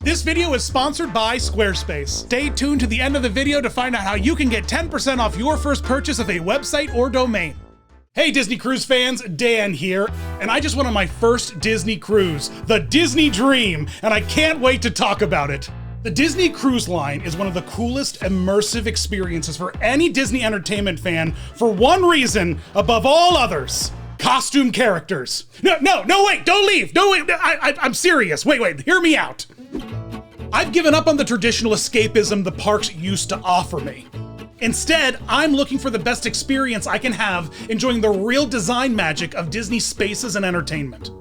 This video is sponsored by Squarespace. Stay tuned to the end of the video to find out how you can get 10% off your first purchase of a website or domain. Hey Disney Cruise fans, Dan here, and I just went on my first Disney cruise, the Disney Dream, and I can't wait to talk about it. The Disney Cruise Line is one of the coolest immersive experiences for any Disney entertainment fan for one reason above all others: costume characters. No, wait, don't leave, I'm serious, wait, hear me out. I've given up on the traditional escapism the parks used to offer me. Instead, I'm looking for the best experience I can have enjoying the real design magic of Disney spaces and entertainment.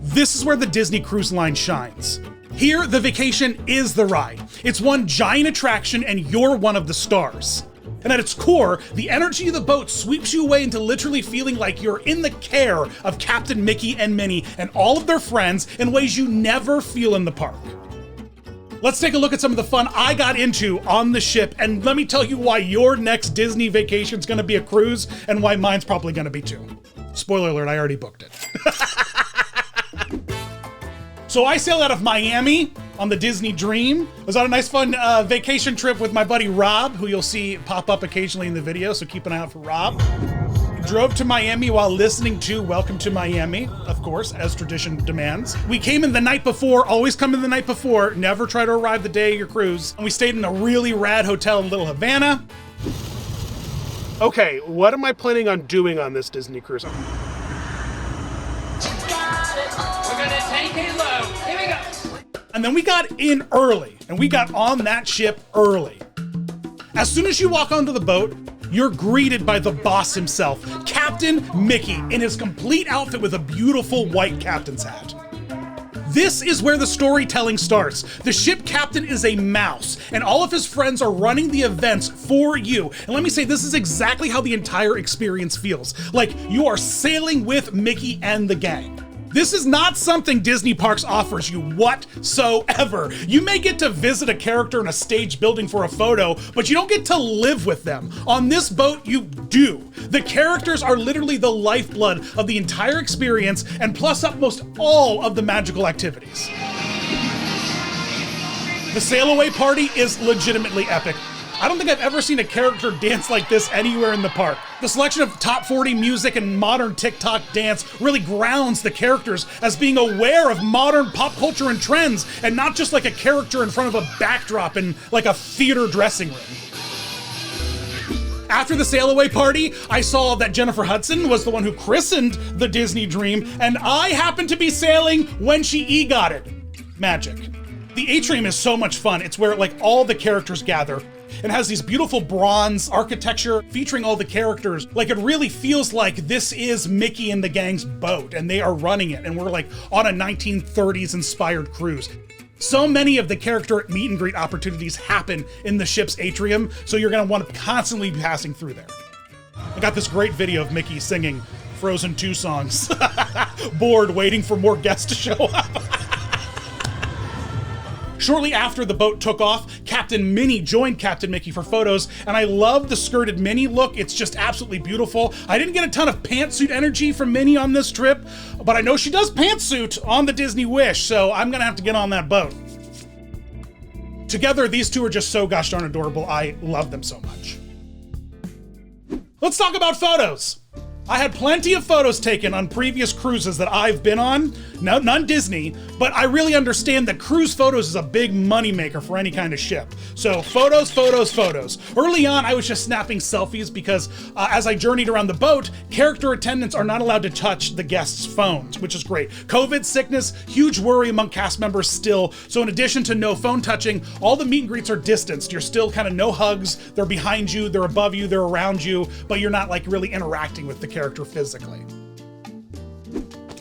This is where the Disney Cruise Line shines. Here, the vacation is the ride. It's one giant attraction and you're one of the stars. And at its core, the energy of the boat sweeps you away into literally feeling like you're in the care of Captain Mickey and Minnie and all of their friends in ways you never feel in the park. Let's take a look at some of the fun I got into on the ship, and let me tell you why your next Disney vacation is gonna be a cruise and why mine's probably gonna be too. Spoiler alert, I already booked it. So I sailed out of Miami on the Disney Dream. I was on a nice fun vacation trip with my buddy Rob, who you'll see pop up occasionally in the video, so keep an eye out for Rob. Drove to Miami while listening to Welcome to Miami, of course, as tradition demands. We came in the night before, always come in the night before, never try to arrive the day of your cruise. And we stayed in a really rad hotel in Little Havana. Okay, what am I planning on doing on this Disney cruise? We're gonna take it low. Here we go. And then we got in early, and we got on that ship early. As soon as you walk onto the boat, you're greeted by the boss himself, Captain Mickey, in his complete outfit with a beautiful white captain's hat. This is where the storytelling starts. The ship captain is a mouse, and all of his friends are running the events for you. And let me say, this is exactly how the entire experience feels. Like you are sailing with Mickey and the gang. This is not something Disney Parks offers you whatsoever. You may get to visit a character in a stage building for a photo, but you don't get to live with them. On this boat, you do. The characters are literally the lifeblood of the entire experience and plus up most all of the magical activities. The sail away party is legitimately epic. I don't think I've ever seen a character dance like this anywhere in the park. The selection of top 40 music and modern TikTok dance really grounds the characters as being aware of modern pop culture and trends, and not just like a character in front of a backdrop in like a theater dressing room. After the sail away party, I saw that Jennifer Hudson was the one who christened the Disney Dream, and I happened to be sailing when she EGOT'd. Magic. The atrium is so much fun. It's where like all the characters gather. It has these beautiful bronze architecture featuring all the characters. Like it really feels like this is Mickey and the gang's boat and they are running it and we're like on a 1930s inspired cruise. So many of the character meet and greet opportunities happen in the ship's atrium, so you're gonna want to constantly be passing through there. I got this great video of Mickey singing Frozen 2 songs. Bored, waiting for more guests to show up. Shortly after the boat took off, Captain Minnie joined Captain Mickey for photos, and I love the skirted Minnie look. It's just absolutely beautiful. I didn't get a ton of pantsuit energy from Minnie on this trip, but I know she does pantsuit on the Disney Wish, so I'm gonna have to get on that boat. Together, these two are just so gosh darn adorable. I love them so much. Let's talk about photos. I had plenty of photos taken on previous cruises that I've been on, none Disney, but I really understand that cruise photos is a big moneymaker for any kind of ship. So photos. Early on, I was just snapping selfies because as I journeyed around the boat, character attendants are not allowed to touch the guests' phones, which is great. COVID, sickness, huge worry among cast members still. So in addition to no phone touching, all the meet and greets are distanced. You're still kind of no hugs. They're behind you, they're above you, they're around you, but you're not like really interacting with the character physically.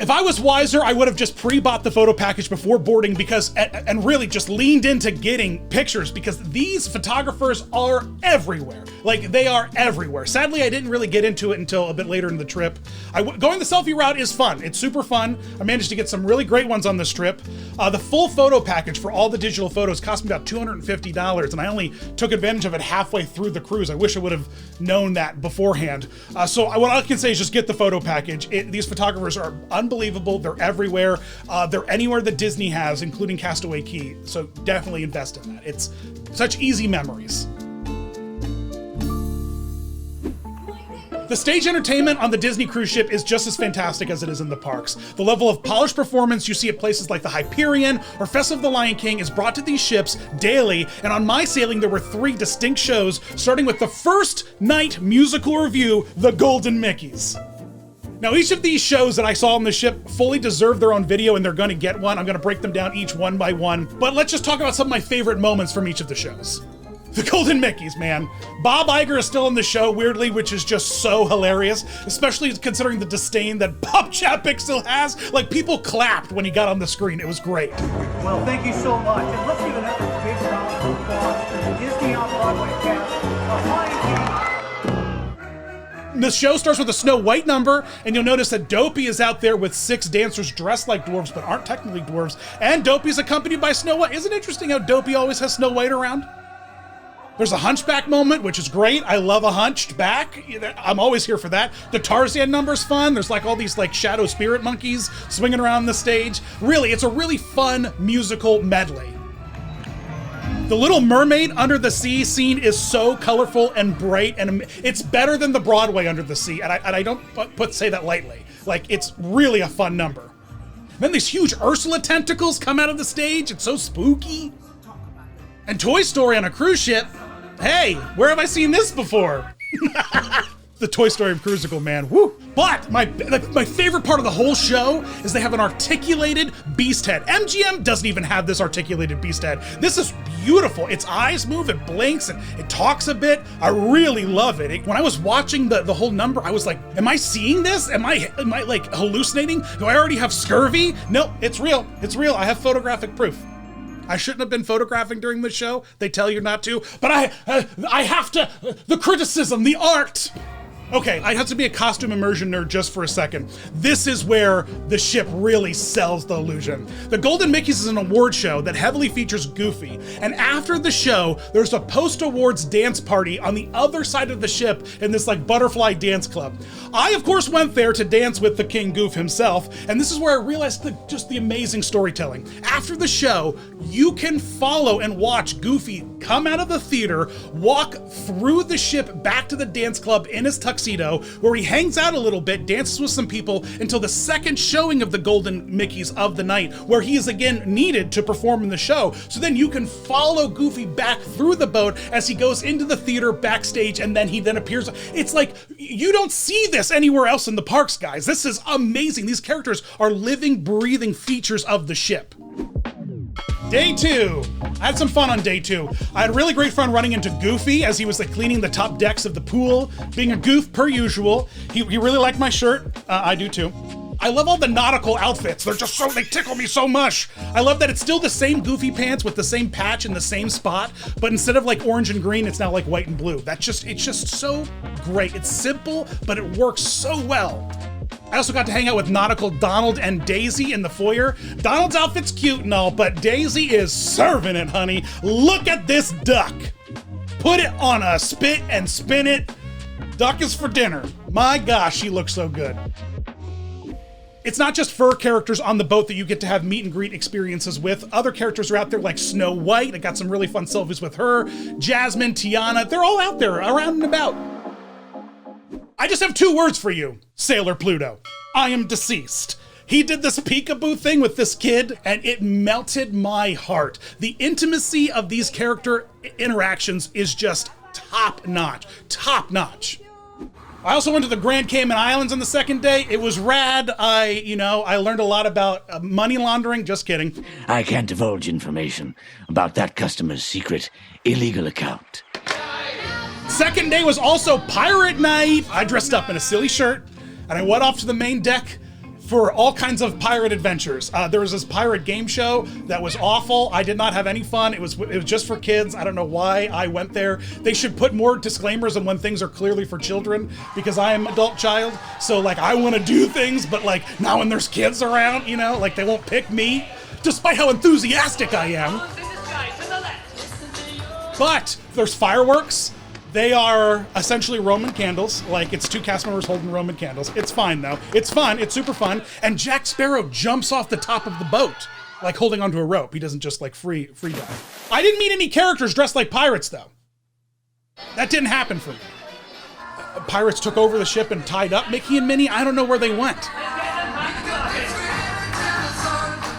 If I was wiser, I would have just pre-bought the photo package before boarding and really just leaned into getting pictures because these photographers are everywhere. Like they are everywhere. Sadly, I didn't really get into it until a bit later in the trip. Going the selfie route is fun. It's super fun. I managed to get some really great ones on this trip. The full photo package for all the digital photos cost me about $250, and I only took advantage of it halfway through the cruise. I wish I would have known that beforehand. So what I can say is just get the photo package. These photographers are unbelievable. unbelievable. They're everywhere. They're anywhere that Disney has, including Castaway Key. So definitely invest in that. It's such easy memories. The stage entertainment on the Disney cruise ship is just as fantastic as it is in the parks. The level of polished performance you see at places like the Hyperion or Festival of the Lion King is brought to these ships daily, and on my sailing there were 3 distinct shows, starting with the first night musical review, The Golden Mickeys. Now, each of these shows that I saw on the ship fully deserve their own video, and they're gonna get one. I'm gonna break them down each one by one, but let's just talk about some of my favorite moments from each of the shows. The Golden Mickeys, man. Bob Iger is still in the show, weirdly, which is just so hilarious, especially considering the disdain that Bob Chapek still has. Like, people clapped when he got on the screen. It was great. Well, thank you so much. And let's give another big round of applause to the Disney on Broadway cast of Lion King. The show starts with a Snow White number, and you'll notice that Dopey is out there with 6 dancers dressed like dwarves, but aren't technically dwarves, and Dopey's accompanied by Snow White. Isn't it interesting how Dopey always has Snow White around? There's a hunchback moment, which is great. I love a hunched back. I'm always here for that. The Tarzan number's fun. There's like all these like shadow spirit monkeys swinging around the stage. Really, it's a really fun musical medley. The Little Mermaid Under the Sea scene is so colorful and bright, and it's better than the Broadway Under the Sea, and I don't say that lightly. Like, it's really a fun number. Then these huge Ursula tentacles come out of the stage. It's so spooky. And Toy Story on a cruise ship. Hey, where have I seen this before? The Toy Story of Cruisicle, man. Woo! But my favorite part of the whole show is they have an articulated beast head. MGM doesn't even have this articulated beast head. This is beautiful. Its eyes move, it blinks, and it talks a bit. I really love it. When I was watching the whole number, I was like, am I seeing this? Am I like hallucinating? Do I already have scurvy? No, it's real. It's real. I have photographic proof. I shouldn't have been photographing during the show. They tell you not to, but I have to. The criticism, the art. Okay, I have to be a costume immersion nerd just for a second. This is where the ship really sells the illusion. The Golden Mickeys is an award show that heavily features Goofy, and after the show, there's a post-awards dance party on the other side of the ship in this like butterfly dance club. I, of course, went there to dance with the King Goof himself, and this is where I realized just the amazing storytelling. After the show, you can follow and watch Goofy come out of the theater, walk through the ship back to the dance club in his tuxedo, where he hangs out a little bit, dances with some people until the second showing of the Golden Mickeys of the night, where he is again needed to perform in the show. So then you can follow Goofy back through the boat as he goes into the theater backstage, and then he appears. It's like, you don't see this anywhere else in the parks, guys. This is amazing. These characters are living, breathing features of the ship. Day 2. I had some fun on day 2. I had really great fun running into Goofy as he was like cleaning the top decks of the pool, being a goof per usual. He really liked my shirt. I do too. I love all the nautical outfits. They tickle me so much. I love that it's still the same Goofy pants with the same patch in the same spot, but instead of like orange and green, it's now like white and blue. It's just so great. It's simple, but it works so well. I also got to hang out with Nautical Donald and Daisy in the foyer. Donald's outfit's cute and all, but Daisy is serving it, honey. Look at this duck. Put it on a spit and spin it. Duck is for dinner. My gosh, she looks so good. It's not just fur characters on the boat that you get to have meet and greet experiences with. Other characters are out there like Snow White. I got some really fun selfies with her. Jasmine, Tiana, they're all out there around and about. I just have 2 words for you, Sailor Pluto. I am deceased. He did this peekaboo thing with this kid, and it melted my heart. The intimacy of these character interactions is just top notch, top notch. I also went to the Grand Cayman Islands on the second day. It was rad. I learned a lot about money laundering. Just kidding. I can't divulge information about that customer's secret illegal account. Second day was also pirate night. I dressed up in a silly shirt and I went off to the main deck for all kinds of pirate adventures. There was this pirate game show that was awful. I did not have any fun. It was just for kids. I don't know why I went there. They should put more disclaimers on when things are clearly for children, because I am an adult child. So like, I want to do things, but like now when there's kids around, like they won't pick me, despite how enthusiastic I am. But there's fireworks. They are essentially Roman candles, like it's two cast members holding Roman candles. It's fine though. It's fun, it's super fun. And Jack Sparrow jumps off the top of the boat, like holding onto a rope. He doesn't just like free dive. I didn't meet any characters dressed like pirates though. That didn't happen for me. Pirates took over the ship and tied up Mickey and Minnie. I don't know where they went.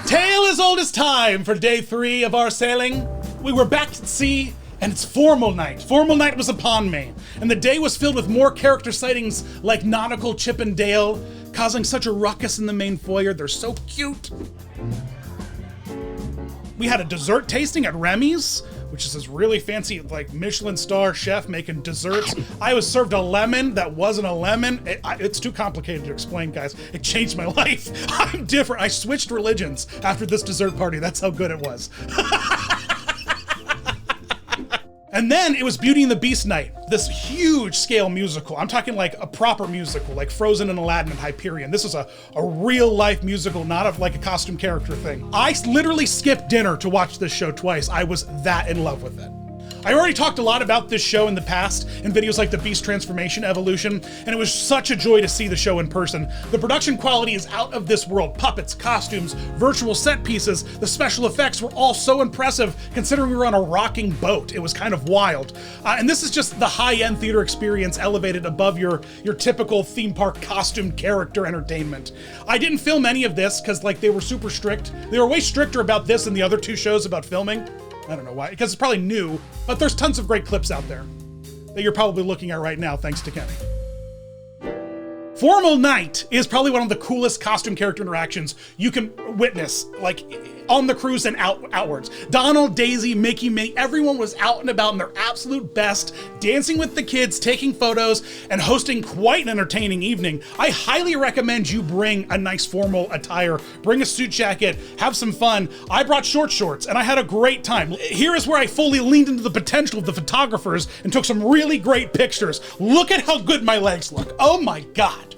Tale as old as time for day 3 of our sailing. We were back at sea, and it's formal night. Formal night was upon me, and the day was filled with more character sightings like nautical Chip and Dale, causing such a ruckus in the main foyer. They're so cute. We had a dessert tasting at Remy's, which is this really fancy, like Michelin star chef making desserts. I was served a lemon that wasn't a lemon. It's too complicated to explain, guys. It changed my life. I'm different. I switched religions after this dessert party. That's how good it was. And then it was Beauty and the Beast night, this huge scale musical. I'm talking like a proper musical, like Frozen and Aladdin and Hyperion. This is a real life musical, not of like a costume character thing. I literally skipped dinner to watch this show twice. I was that in love with it. I already talked a lot about this show in the past in videos like the Beast Transformation Evolution, and it was such a joy to see the show in person. The production quality is out of this world. Puppets, costumes, virtual set pieces, the special effects were all so impressive considering we were on a rocking boat. It was kind of wild. And this is just the high-end theater experience elevated above your typical theme park costume character entertainment. I didn't film any of this because like they were super strict. They were way stricter about this than the other 2 shows about filming. I don't know why, because it's probably new, but there's tons of great clips out there that you're probably looking at right now, thanks to Kenny. Formal Night is probably one of the coolest costume character interactions you can witness, like on the cruise and outwards. Donald, Daisy, Mickey, Minnie, everyone was out and about in their absolute best, dancing with the kids, taking photos, and hosting quite an entertaining evening. I highly recommend you bring a nice formal attire, bring a suit jacket, have some fun. I brought short shorts and I had a great time. Here is where I fully leaned into the potential of the photographers and took some really great pictures. Look at how good my legs look. Oh my God.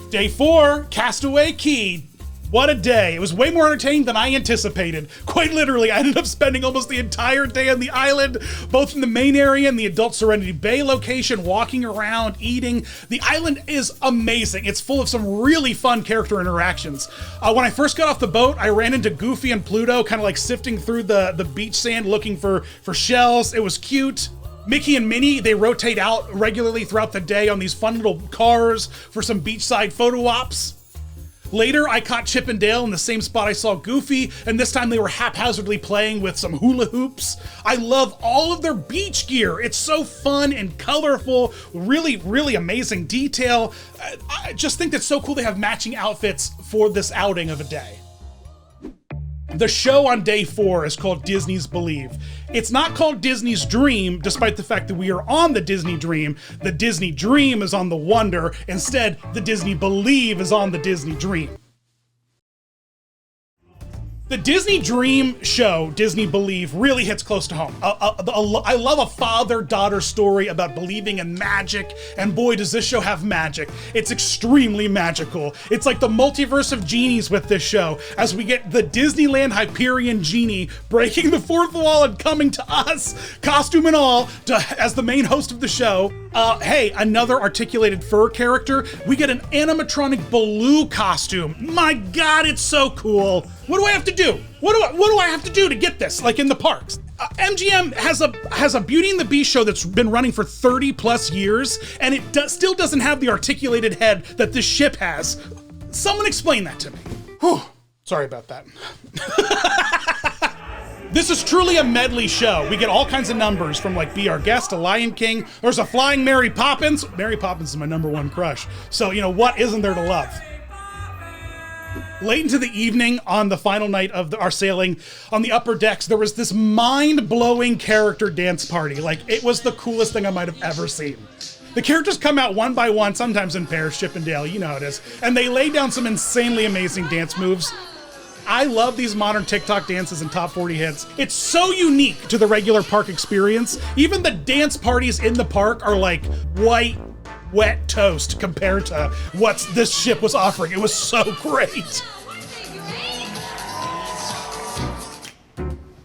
Day 4, Castaway Key. What a day. It was way more entertaining than I anticipated. Quite literally, I ended up spending almost the entire day on the island, both in the main area and the Adult Serenity Bay location, walking around, eating. The island is amazing. It's full of some really fun character interactions. When I first got off the boat, I ran into Goofy and Pluto, kind of like sifting through the beach sand looking for shells. It was cute. Mickey and Minnie, they rotate out regularly throughout the day on these fun little cars for some beachside photo ops. Later, I caught Chip and Dale in the same spot I saw Goofy, and this time they were haphazardly playing with some hula hoops. I love all of their beach gear. It's so fun and colorful, really, really amazing detail. I just think that's so cool they have matching outfits for this outing of a day. The show on day 4 is called Disney's Believe. It's not called Disney's Dream, despite the fact that we are on the Disney Dream. The Disney Dream is on the Wonder. Instead, the Disney Believe is on the Disney Dream. The Disney Dream show, Disney Believe, really hits close to home. I love a father-daughter story about believing in magic, and boy, does this show have magic. It's extremely magical. It's like the multiverse of genies with this show, as we get the Disneyland Hyperion genie breaking the 4th wall and coming to us, costume and all, as the main host of the show. Hey, another articulated fur character. We get an animatronic Baloo costume. My God, it's so cool. What do I have to do? What do I have to do to get this, like in the parks? MGM has a Beauty and the Beast show that's been running for 30 plus years, and it still doesn't have the articulated head that this ship has. Someone explain that to me. Whew, sorry about that. This is truly a medley show. We get all kinds of numbers from like Be Our Guest to Lion King. There's a flying Mary Poppins. Mary Poppins is my #1 crush. So, you know, what isn't there to love? Late into the evening on the final night of our sailing, on the upper decks, there was this mind-blowing character dance party. Like, it was the coolest thing I might have ever seen. The characters come out one by one, sometimes in pairs, Chip and Dale, you know how it is, and they lay down some insanely amazing dance moves. I love these modern TikTok dances and top 40 hits. It's so unique to the regular park experience. Even the dance parties in the park are like white, wet toast compared to what this ship was offering. It was so great.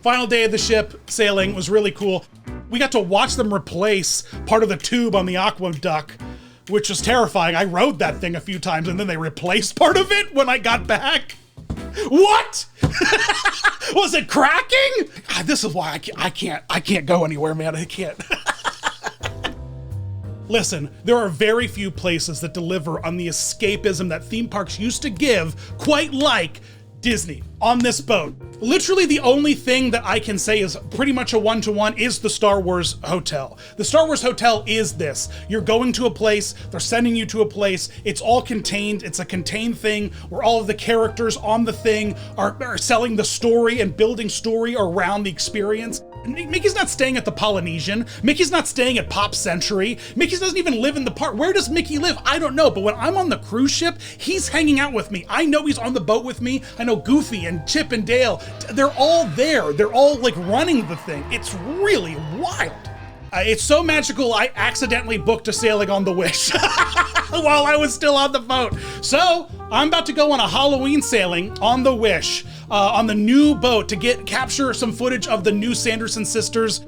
Final day of the ship sailing was really cool. We got to watch them replace part of the tube on the aqueduct, which was terrifying. I rode that thing a few times and then they replaced part of it when I got back. What? Was it cracking? God, this is why I can't go anywhere, man. I can't. Listen, there are very few places that deliver on the escapism that theme parks used to give, quite like Disney on this boat. Literally the only thing that I can say is pretty much a one-to-one is the Star Wars Hotel. The Star Wars Hotel is this. You're going to a place, they're sending you to a place, it's all contained, it's a contained thing where all of the characters on the thing are selling the story and building story around the experience. Mickey's not staying at the Polynesian. Mickey's not staying at Pop Century. Mickey doesn't even live in the park. Where does Mickey live? I don't know. But when I'm on the cruise ship, he's hanging out with me. I know he's on the boat with me. I know Goofy and Chip and Dale. They're all there. They're all like running the thing. It's really wild. It's so magical, I accidentally booked a sailing on the Wish while I was still on the boat. So I'm about to go on a Halloween sailing on the Wish, on the new boat to capture some footage of the new Sanderson sisters.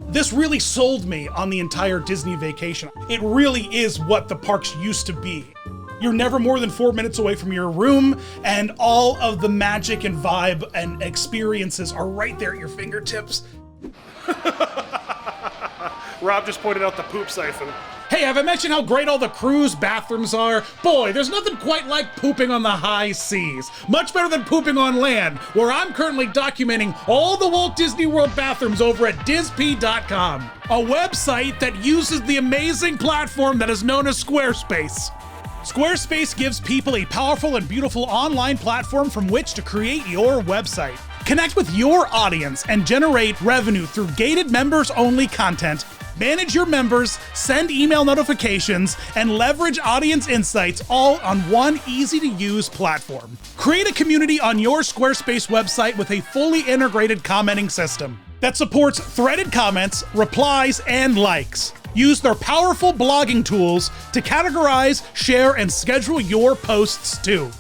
This really sold me on the entire Disney vacation. It really is what the parks used to be. You're never more than 4 minutes away from your room, and all of the magic and vibe and experiences are right there at your fingertips. Rob just pointed out the poop siphon. Hey, have I mentioned how great all the cruise bathrooms are? Boy, there's nothing quite like pooping on the high seas. Much better than pooping on land, where I'm currently documenting all the Walt Disney World bathrooms over at DISP.com, a website that uses the amazing platform that is known as Squarespace. Squarespace gives people a powerful and beautiful online platform from which to create your website. Connect with your audience and generate revenue through gated members-only content. Manage your members, send email notifications, and leverage audience insights all on one easy-to-use platform. Create a community on your Squarespace website with a fully integrated commenting system that supports threaded comments, replies, and likes. Use their powerful blogging tools to categorize, share, and schedule your posts too.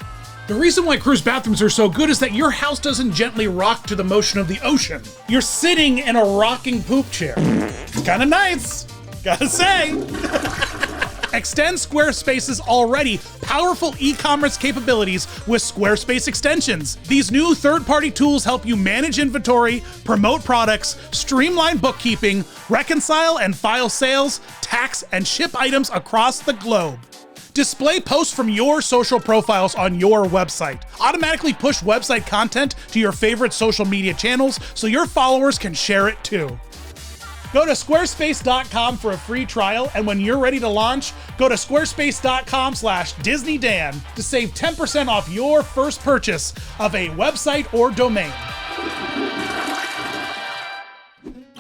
The reason why cruise bathrooms are so good is that your house doesn't gently rock to the motion of the ocean. You're sitting in a rocking poop chair. It's kind of nice, gotta say. Extend Squarespace's already powerful e-commerce capabilities with Squarespace extensions. These new third-party tools help you manage inventory, promote products, streamline bookkeeping, reconcile and file sales, tax, and ship items across the globe. Display posts from your social profiles on your website. Automatically push website content to your favorite social media channels so your followers can share it too. Go to squarespace.com for a free trial, and when you're ready to launch, go to squarespace.com/DisneyDan to save 10% off your first purchase of a website or domain.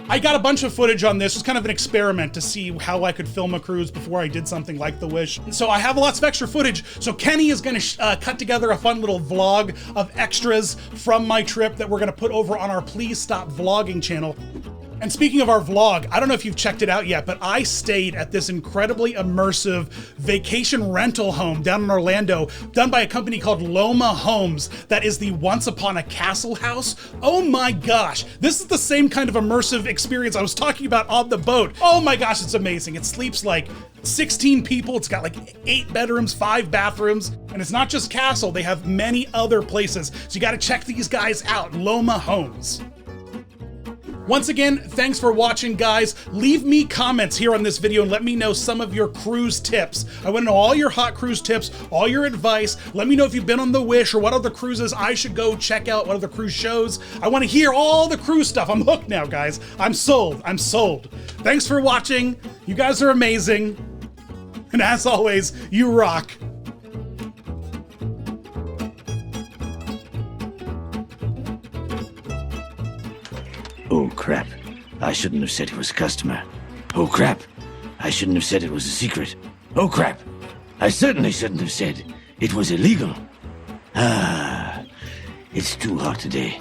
I got a bunch of footage on this. It was kind of an experiment to see how I could film a cruise before I did something like the Wish. So I have lots of extra footage. So Kenny is gonna cut together a fun little vlog of extras from my trip that we're gonna put over on our Please Stop Vlogging channel. And speaking of our vlog, I don't know if you've checked it out yet, but I stayed at this incredibly immersive vacation rental home down in Orlando, done by a company called Loma Homes, that is the Once Upon a Castle house. Oh my gosh, this is the same kind of immersive experience I was talking about on the boat. Oh my gosh, it's amazing. It sleeps like 16 people. It's got like 8 bedrooms, 5 bathrooms, and it's not just Castle, they have many other places. So you gotta check these guys out, Loma Homes. Once again, thanks for watching, guys. Leave me comments here on this video and let me know some of your cruise tips. I want to know all your hot cruise tips, all your advice. Let me know if you've been on the Wish or what other cruises I should go check out, what other cruise shows. I want to hear all the cruise stuff. I'm hooked now, guys. I'm sold. I'm sold. Thanks for watching. You guys are amazing. And as always, you rock. Oh, crap. I shouldn't have said it was a customer. Oh, crap. I shouldn't have said it was a secret. Oh, crap. I certainly shouldn't have said it was illegal. Ah, it's too hot today.